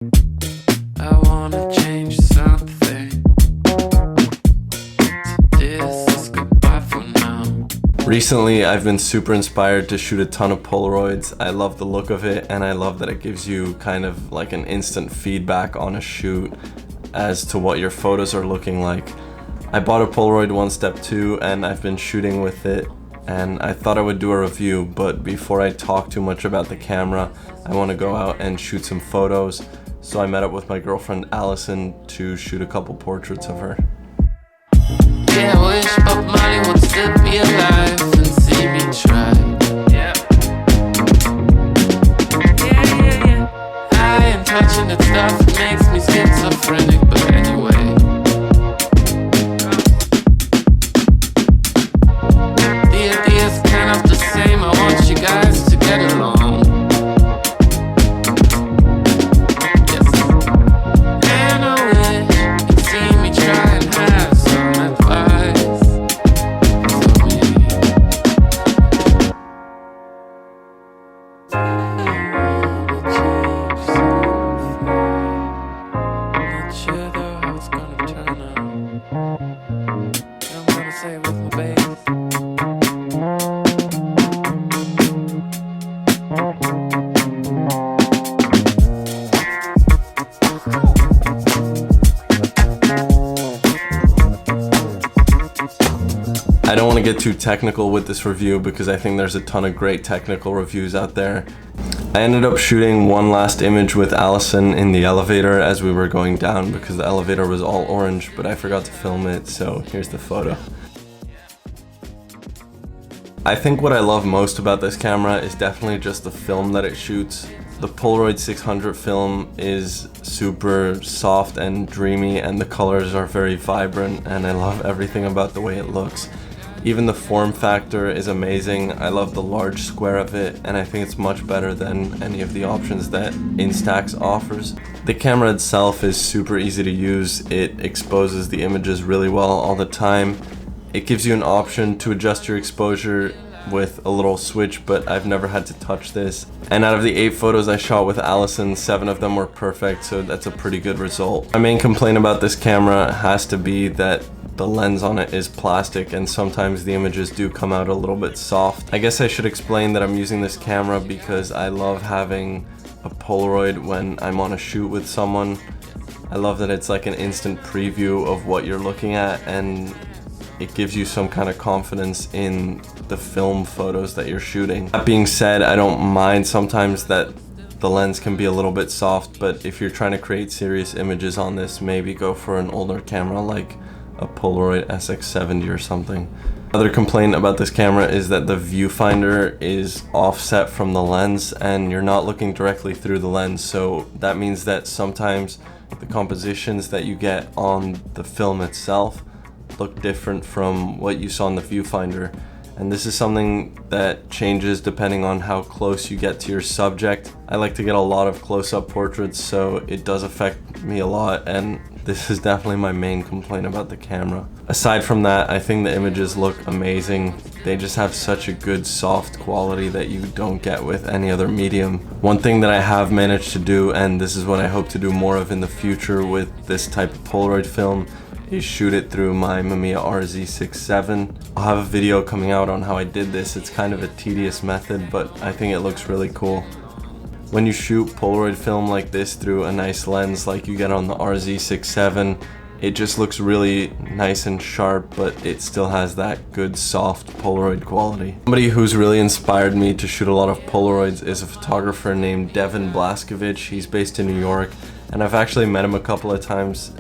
I wanna change something. This is goodbye for now. Recently, I've been super inspired to shoot a ton of Polaroids. I love the look of it, and I love that it gives you kind of like an instant feedback on a shoot as to what your photos are looking like. I bought a Polaroid One Step 2 and I've been shooting with it, and I thought I would do a review, but before I talk too much about the camera, I want to go out and shoot some photos. So I met up with my girlfriend Allison to shoot a couple portraits of her. Yeah, I wish Bob Marley would still be alive and see me try. Yeah. I ain't touching that stuff, it makes me schizophrenic, but anyway. The idea's kind of the same, I want you guys to get along. I don't want to get too technical with this review because I think there's a ton of great technical reviews out there. I ended up shooting one last image with Allison in the elevator as we were going down because the elevator was all orange, but I forgot to film it, so here's the photo. I think what I love most about this camera is definitely just the film that it shoots. The Polaroid 600 film is super soft and dreamy, and the colors are very vibrant, and I love everything about the way it looks. Even the form factor is amazing. I love the large square of it, and I think it's much better than any of the options that Instax offers. The camera itself is super easy to use. It exposes the images really well all the time. It gives you an option to adjust your exposure with a little switch, but I've never had to touch this. And out of the 8 photos I shot with Allison, 7 of them were perfect, so that's a pretty good result. My main complaint about this camera has to be that the lens on it is plastic, and sometimes the images do come out a little bit soft. I guess I should explain that I'm using this camera because I love having a Polaroid when I'm on a shoot with someone. I love that it's like an instant preview of what you're looking at, and it gives you some kind of confidence in the film photos that you're shooting. That being said, I don't mind sometimes that the lens can be a little bit soft, but if you're trying to create serious images on this, maybe go for an older camera like a Polaroid SX70 or something. Another complaint about this camera is that the viewfinder is offset from the lens and you're not looking directly through the lens, so that means that sometimes the compositions that you get on the film itself look different from what you saw in the viewfinder, and this is something that changes depending on how close you get to your subject. I like to get a lot of close-up portraits, so it does affect me a lot, and this is definitely my main complaint about the camera. Aside from that, I think the images look amazing. They just have such a good soft quality that you don't get with any other medium. One thing that I have managed to do, and this is what I hope to do more of in the future with this type of Polaroid film, is shoot it through my Mamiya RZ67. I'll have a video coming out on how I did this. It's kind of a tedious method, but I think it looks really cool. When you shoot Polaroid film like this through a nice lens like you get on the RZ67, it just looks really nice and sharp, but it still has that good soft Polaroid quality. Somebody who's really inspired me to shoot a lot of Polaroids is a photographer named Devin Blaskovich. He's based in New York, and I've actually met him a couple of times.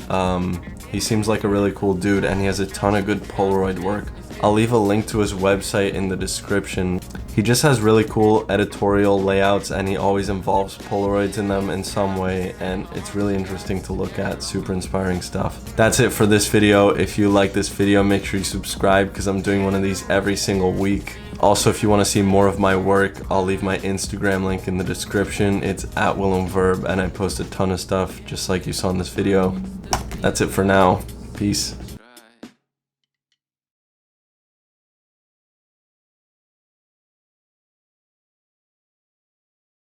He seems like a really cool dude, and he has a ton of good Polaroid work. I'll leave a link to his website in the description. He just has really cool editorial layouts, and he always involves Polaroids in them in some way, and it's really interesting to look at. Super inspiring stuff. That's it for this video. If you like this video, make sure you subscribe because I'm doing one of these every single week. Also, if you want to see more of my work, I'll leave my Instagram link in the description. It's at Willem Verb, and I post a ton of stuff just like you saw in this video. That's it for now. Peace.